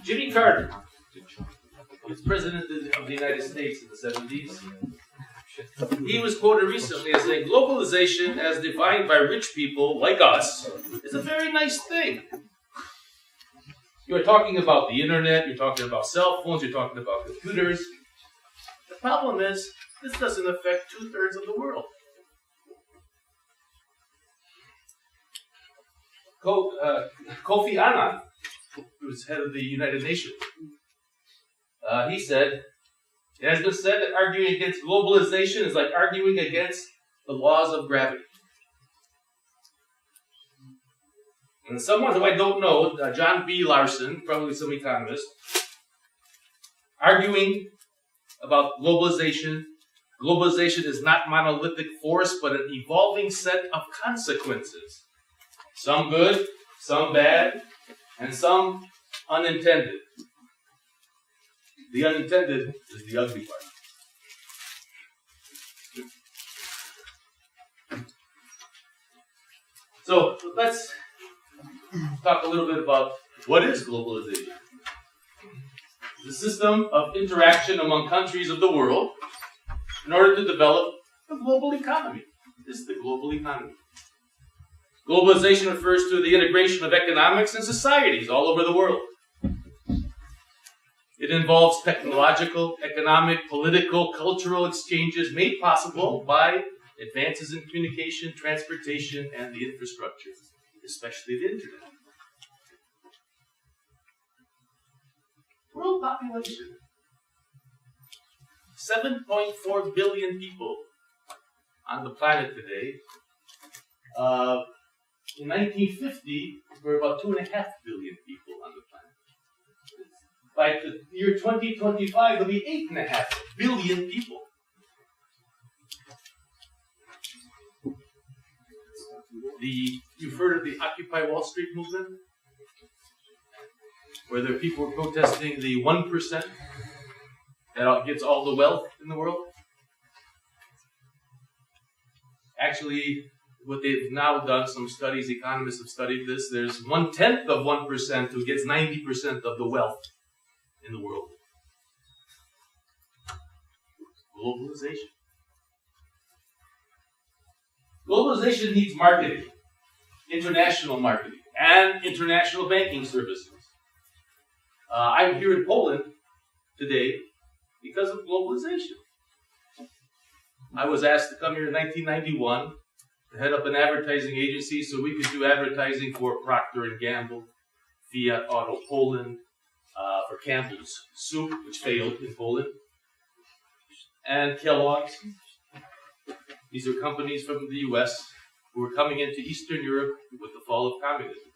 Jimmy Carter was president of the United States in the 70s. He was quoted recently as saying, globalization as defined by rich people like us is a very nice thing. You're talking about the internet, you're talking about cell phones, you're talking about computers. The problem is, this doesn't affect 2/3 of the world. Kofi Annan, who was head of the United Nations, he said, it has been said that arguing against globalization is like arguing against the laws of gravity. And someone who I don't know, John B. Larson, probably some economist, arguing about globalization. Globalization is not monolithic force, but an evolving set of consequences. Some good, some bad, and some unintended. The unintended is the ugly part. So let's talk a little bit about what is globalization. The system of interaction among countries of the world in order to develop the global economy. This is the global economy. Globalization refers to the integration of economics and societies all over the world. It involves technological, economic, political, cultural exchanges made possible by advances in communication, transportation, and the infrastructure, especially the internet. World population. 7.4 billion people on the planet today. In 1950, there were about 2.5 billion people on the planet. By the year 2025, there'll be 8.5 billion people. You've heard of the Occupy Wall Street movement? Where there are people protesting the 1% that gets all the wealth in the world? Actually, what they've now done, some studies, economists have studied this, there's 1/10 of 1% who gets 90% of the wealth in the world. Globalization. Globalization needs marketing, international marketing, and international banking services. I'm here in Poland today because of globalization. I was asked to come here in 1991 to head up an advertising agency so we could do advertising for Procter & Gamble, Fiat Auto Poland, for Campbell's Soup, which failed in Poland, and Kellogg's. These are companies from the U.S. who were coming into Eastern Europe with the fall of communism.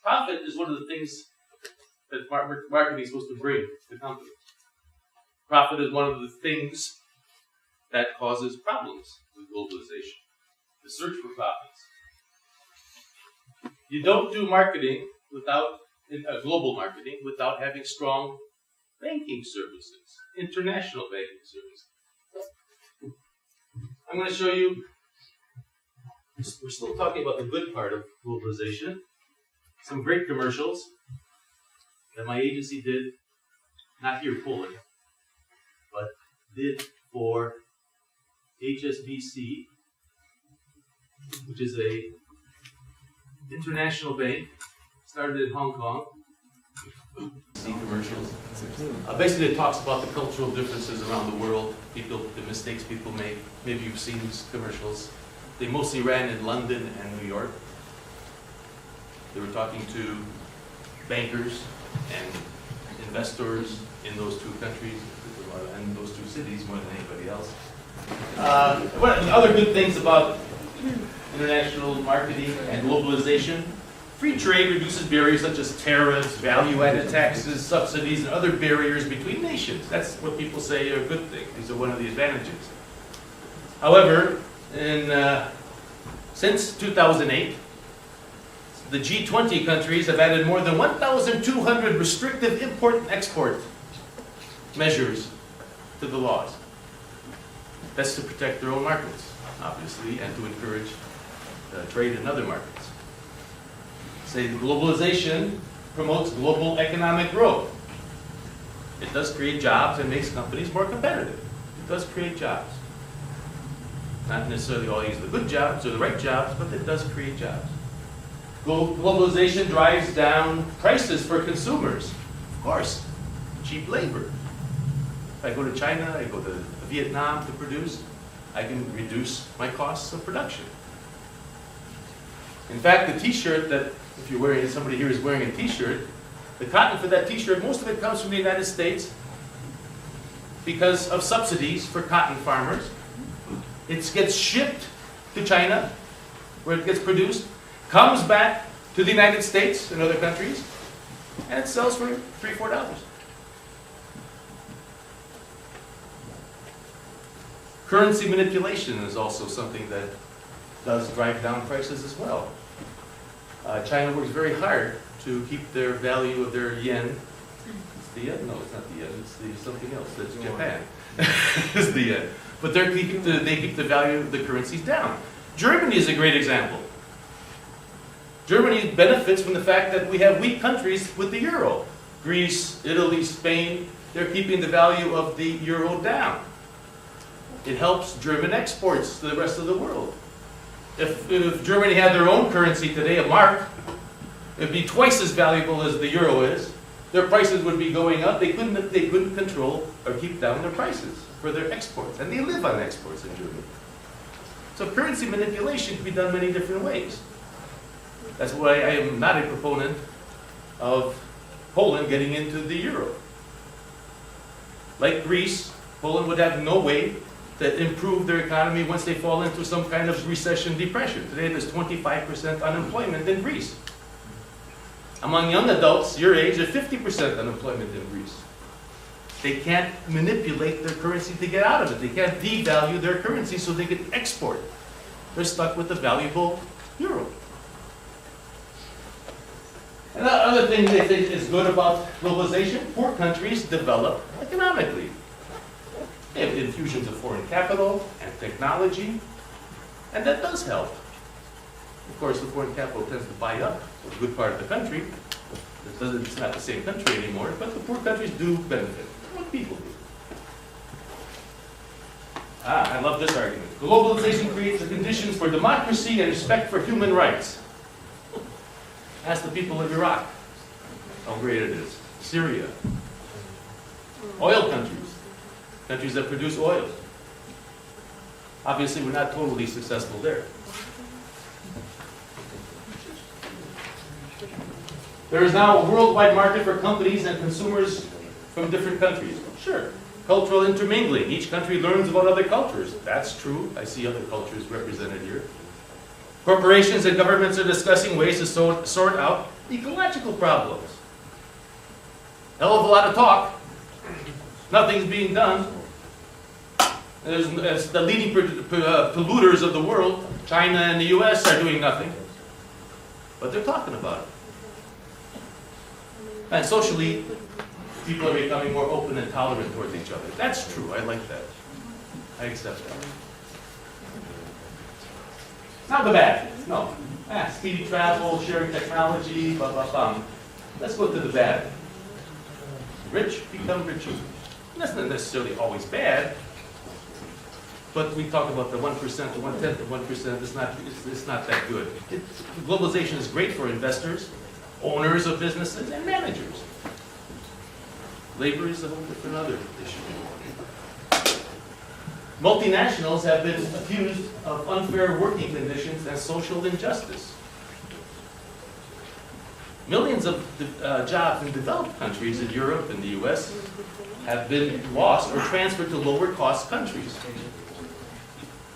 Profit is one of the things that marketing is supposed to bring to the company. Profit is one of the things that causes problems with globalization. The search for profits. You don't do marketing global marketing without having strong banking services, international banking services. I'm going to show you, we're still talking about the good part of globalization. Some great commercials that my agency did, not here in Poland, but did for HSBC, which is a international bank, started in Hong Kong. See commercials. Basically, it talks about the cultural differences around the world, the mistakes people make. Maybe you've seen these commercials. They mostly ran in London and New York. They were talking to bankers and investors in those two countries and those two cities more than anybody else. One of the other good things about international marketing and globalization, free trade reduces barriers such as tariffs, value-added taxes, subsidies, and other barriers between nations. That's what people say are a good thing. These are one of the advantages. However, since 2008, the G20 countries have added more than 1,200 restrictive import and export measures to the laws. That's to protect their own markets. obviously, and to encourage trade in other markets. Say globalization promotes global economic growth. It does create jobs and makes companies more competitive. It does create jobs. Not necessarily always the good jobs or the right jobs, but it does create jobs. Globalization drives down prices for consumers. Of course, cheap labor. If I go to China, I go to Vietnam to produce, I can reduce my costs of production. In fact, the t-shirt that, if you're wearing, somebody here is wearing a t-shirt, the cotton for that t-shirt, most of it comes from the United States because of subsidies for cotton farmers. It gets shipped to China, where it gets produced, comes back to the United States and other countries, and it sells for $3, $4. Currency manipulation is also something that does drive down prices as well. China works very hard to keep their value of their yen. It's the yen? No, it's not the yen. It's something else. That's Japan. It's the yen. But they keep the value of the currencies down. Germany is a great example. Germany benefits from the fact that we have weak countries with the euro. Greece, Italy, Spain, they're keeping the value of the euro down. It helps German exports to the rest of the world. If Germany had their own currency today, a mark, it'd be twice as valuable as the euro is. Their prices would be going up. They couldn't control or keep down their prices for their exports. And they live on exports in Germany. So currency manipulation can be done many different ways. That's why I am not a proponent of Poland getting into the euro. Like Greece, Poland would have no way to improve their economy once they fall into some kind of recession, depression. Today there's 25% unemployment in Greece. Among young adults your age, there's 50% unemployment in Greece. They can't manipulate their currency to get out of it. They can't devalue their currency so they can export. They're stuck with the valuable euro. Another thing they think is good about globalization, poor countries develop economically. They have infusions of foreign capital and technology, and that does help. Of course, the foreign capital tends to buy up a good part of the country. It's not the same country anymore, but the poor countries do benefit. What people do. I love this argument. Globalization creates the conditions for democracy and respect for human rights. Ask the people of Iraq how great it is. Syria. Oil countries. Countries that produce oil. Obviously, we're not totally successful there. There is now a worldwide market for companies and consumers from different countries. Sure. Cultural intermingling. Each country learns about other cultures. That's true. I see other cultures represented here. Corporations and governments are discussing ways to sort out ecological problems. Hell of a lot of talk. Nothing's being done. As the leading polluters of the world, China and the US are doing nothing. But they're talking about it. And socially, people are becoming more open and tolerant towards each other. That's true. I like that. I accept that. Not the bad. No. Speedy travel, sharing technology, blah, blah, blah. Let's go to the bad. Rich become richer. That's not necessarily always bad. But we talk about the 1%, the 1/10 of 1%. It's not that good. Globalization is great for investors, owners of businesses, and managers. Labor is a whole different other issue. Multinationals have been accused of unfair working conditions and social injustice. Millions of jobs in developed countries in Europe and the US have been lost or transferred to lower-cost countries.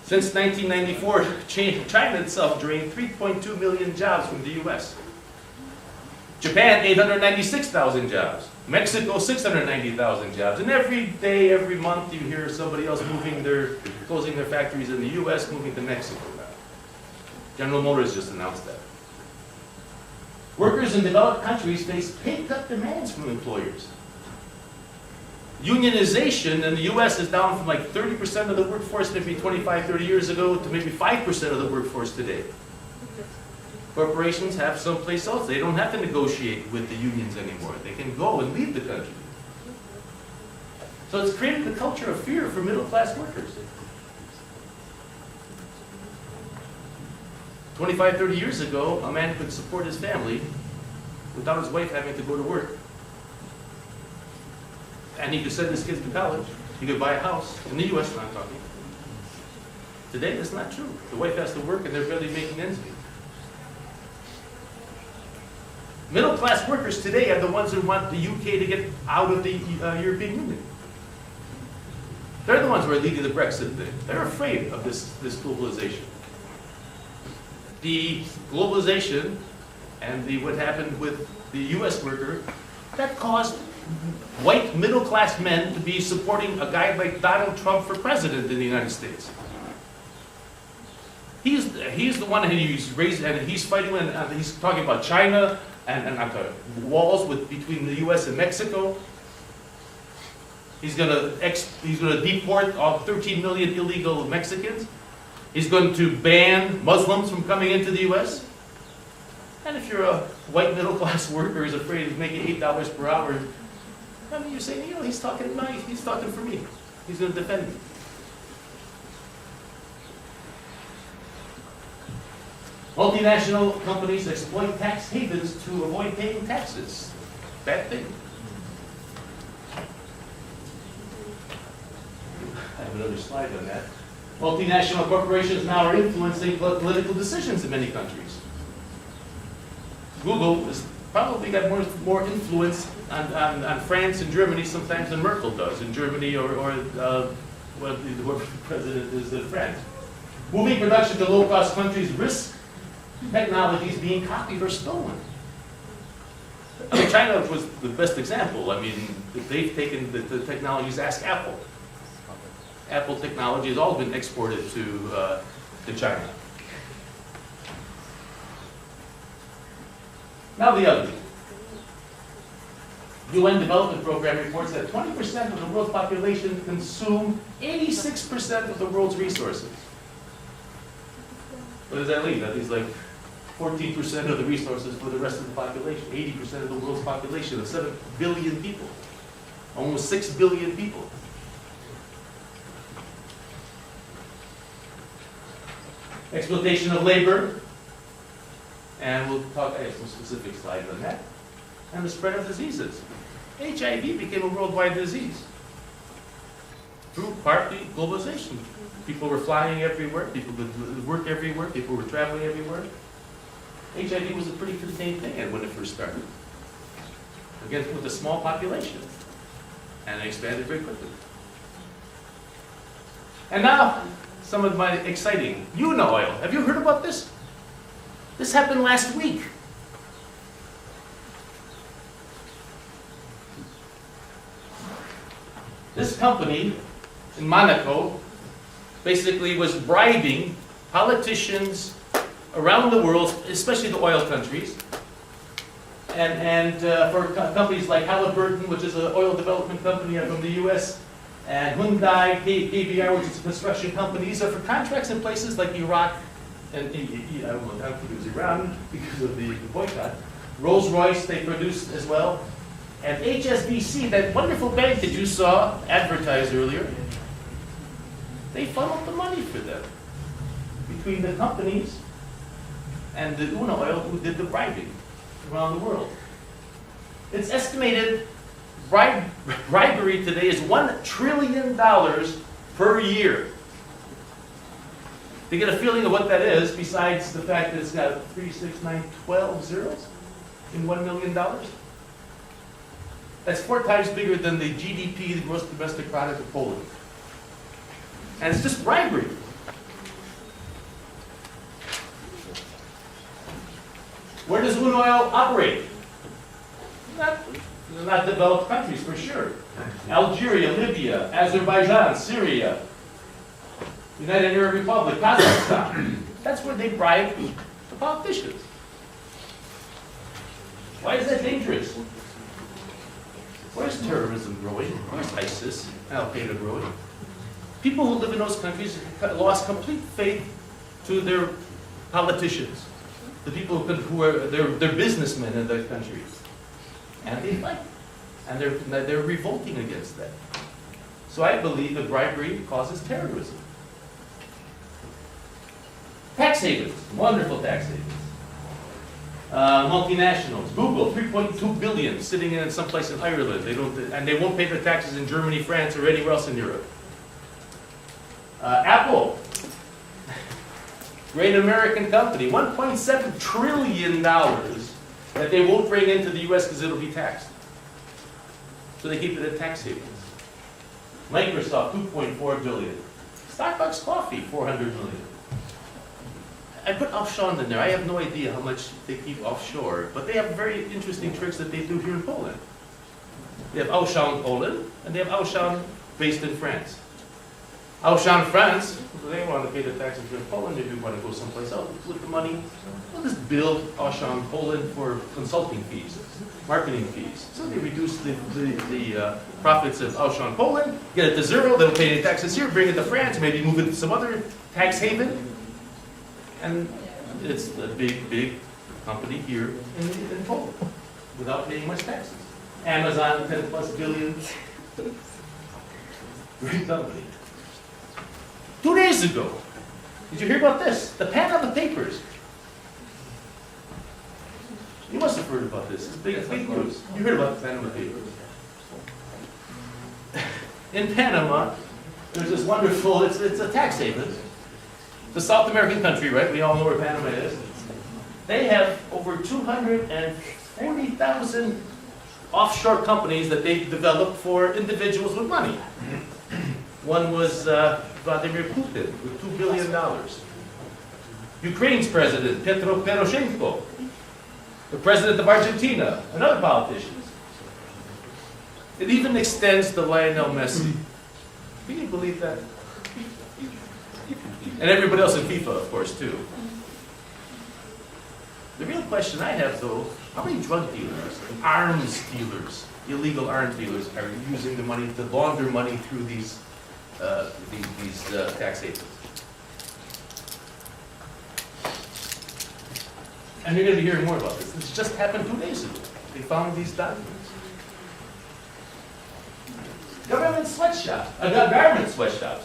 Since 1994, China itself drained 3.2 million jobs from the US. Japan, 896,000 jobs. Mexico, 690,000 jobs. And every day, every month, you hear somebody else closing their factories in the US, moving to Mexico now. General Motors just announced that. Workers in developed countries face pay cut demands from employers. unionization in the US is down from like 30% of the workforce maybe 25, 30 years ago to maybe 5% of the workforce today. Corporations have someplace else. They don't have to negotiate with the unions anymore. They can go and leave the country. So it's created the culture of fear for middle-class workers. 25, 30 years ago, a man could support his family without his wife having to go to work. And he could send his kids to college. He could buy a house. In the US, I'm talking. Today, that's not true. The wife has to work and they're barely making ends meet. Middle-class workers today are the ones who want the UK to get out of the European Union. They're the ones who are leading the Brexit thing. They're afraid of this globalization. The globalization and what happened with the US worker, that caused white middle-class men to be supporting a guy like Donald Trump for president in the United States. He's the one that he's raised, and he's fighting, and he's talking about China and walls between the U.S. and Mexico. He's going to deport all 13 million illegal Mexicans. He's going to ban Muslims from coming into the U.S. And if you're a white middle-class worker who's afraid of making $8 per hour, I mean, you're saying, he's talking nice. He's talking for me. He's going to defend me. Multinational companies exploit tax havens to avoid paying taxes. Bad thing. I have another slide on that. Multinational corporations now are influencing political decisions in many countries. Google has probably got more influence on France and Germany sometimes than Merkel does in Germany or whoever the president is in France. Moving production to low-cost countries risks technologies being copied or stolen. I mean, China was the best example. I mean, they've taken the technologies. Ask Apple. Apple technology has all been exported to China. Now the other. UN Development Program reports that 20% of the world's population consume 86% of the world's resources. What does that leave? That leaves like 14% of the resources for the rest of the population. 80% of the world's population of 7 billion people. Almost 6 billion people. Exploitation of labor. And we'll talk, I have some specific slides on that. And the spread of diseases. HIV became a worldwide disease. Through partly globalization. People were flying everywhere, people could work everywhere, people were traveling everywhere. HIV was a pretty contained thing when it first started. Again, with a small population. And it expanded very quickly. And now, some of my exciting oil. Have you heard about this? This happened last week. This company in Monaco basically was bribing politicians around the world, especially the oil countries, and for companies like Halliburton, which is an oil development company from the U.S., and Hyundai, KBR, which is a construction company. These are for contracts in places like Iraq, and I don't think it was Iran because of the boycott. Rolls-Royce, they produced as well. And HSBC, that wonderful bank that you saw advertised earlier, they funneled the money for them between the companies and the Oil who did the bribing around the world. It's estimated bribery today is $1 trillion per year. To get a feeling of what that is, besides the fact that it's got 3, 6, 9, 12 zeros in $1 million, that's 4 times bigger than the GDP, the gross domestic product of Poland. And it's just bribery. Where does Oil operate? Not developed countries, for sure. Algeria, Libya, Azerbaijan, Syria, United Arab Republic, Kazakhstan. That's where they bribe the politicians. Why is that dangerous? Where's terrorism growing? Where's ISIS, Al-Qaeda growing? People who live in those countries lost complete faith to their politicians, the people who are they're businessmen in their countries, and they fight, and they're revolting against that. So I believe that bribery causes terrorism. Tax havens, wonderful tax havens. Multinationals, Google, 3.2 billion sitting in someplace in Ireland. They won't pay their taxes in Germany, France, or anywhere else in Europe. Apple, great American company, $1.7 trillion that they won't bring into the U.S. because it'll be taxed. So they keep it at tax havens. Microsoft, $2.4 billion. Starbucks Coffee, $400 million. I put offshore in there. I have no idea how much they keep offshore, but they have very interesting tricks that they do here in Poland. They have Auchan Poland, and they have Auchan based in France. Auchan France, they want to pay the taxes here in Poland. If you want to go someplace else with the money, we'll just bill Auchan Poland for consulting fees, marketing fees. So they reduce the profits of Auchan Poland, get it to zero, they don't pay any taxes here, bring it to France, maybe move it to some other tax haven. And it's a big company here in Poland without paying much taxes. Amazon, 10+ billion. Great company. 2 days ago, did you hear about this? The Panama Papers. You must have heard about this. It's big news. You heard about the Panama Papers. In Panama, there's this wonderful, it's a tax haven. It's a South American country, right? We all know where Panama is. They have over 240,000 offshore companies that they developed for individuals with money. One was Vladimir Putin with $2 billion. Ukraine's president, Petro Poroshenko. The president of Argentina, and other politicians. It even extends to Lionel Messi. Can you believe that? And everybody else in FIFA, of course, too. The real question I have, though, how many drug dealers, arms dealers, illegal arms dealers are using the money to launder money through these tax havens? And you're going to be hearing more about this. This just happened 2 days ago. They found these documents. Government sweatshops. Government sweatshops.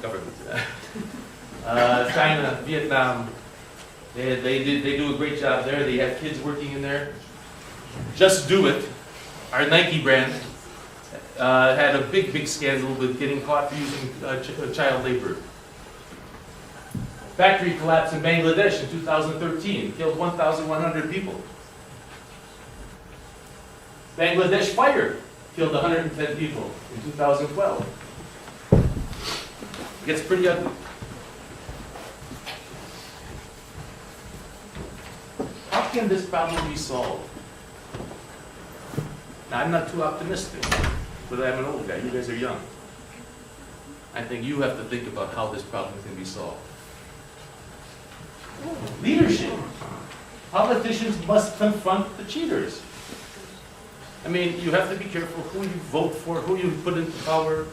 Government. China, Vietnam. They do a great job there. They have kids working in there. Just Do It, our Nike brand, had a big scandal with getting caught using child labor. Factory collapse in Bangladesh in 2013, killed 1,100 people. Bangladesh fire killed 110 people in 2012. It gets pretty ugly. How can this problem be solved? Now, I'm not too optimistic, but I'm an old guy. You guys are young. I think you have to think about how this problem can be solved. Leadership. Politicians must confront the cheaters. I mean, you have to be careful who you vote for, who you put into power.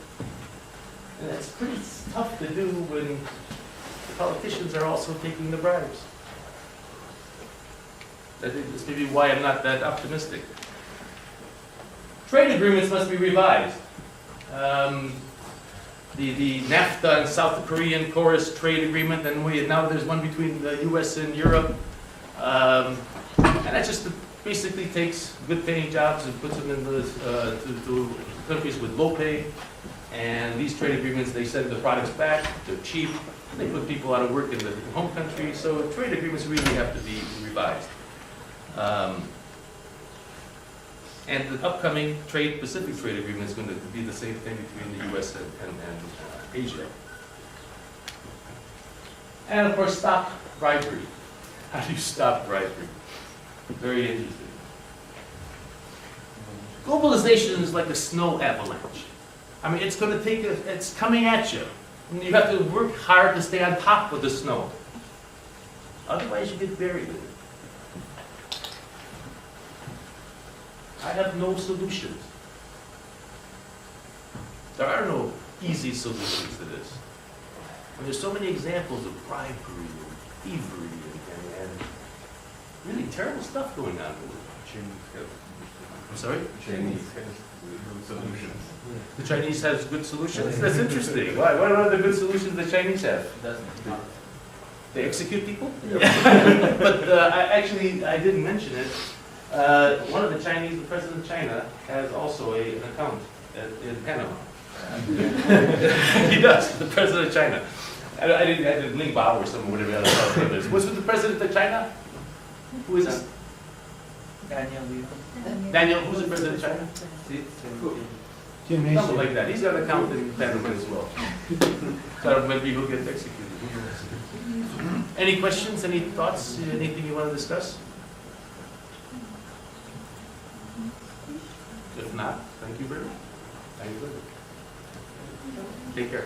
And that's pretty tough to do when the politicians are also taking the bribes. I think that's maybe why I'm not that optimistic. Trade agreements must be revised. The NAFTA and South Korean Chorus trade agreement, and now there's one between the U.S. and Europe. And that just basically takes good-paying jobs and puts them in to countries with low pay. And these trade agreements, they send the products back, they're cheap, they put people out of work in the home country, so trade agreements really have to be revised. And the upcoming Pacific trade agreement is going to be the same thing between the U.S. and Asia. And of course, stop bribery. How do you stop bribery? Very interesting. Globalization is like a snow avalanche. I mean, it's going to it's coming at you. And you have to work hard to stay on top of the snow. Otherwise, you get buried in it. I have no solutions. There are no easy solutions to this. And there's so many examples of bribery and thievery and really terrible stuff going on with it. I'm sorry? Chinese has good solutions. The Chinese has good solutions? That's interesting. Why? What are the good solutions the Chinese have? They execute people? But I didn't mention it. One of the Chinese, the president of China, has also an account in Panama. He does, the president of China. I didn't Ling Bao or something, whatever the hell his name is. What's with the president of China? Who is this? Daniel, who's the president of China? Something like that. He's got an account in Panama as well. So maybe he'll get executed. Who knows? Any questions, any thoughts, anything you want to discuss? If not, thank you very much. Thank you. Take care.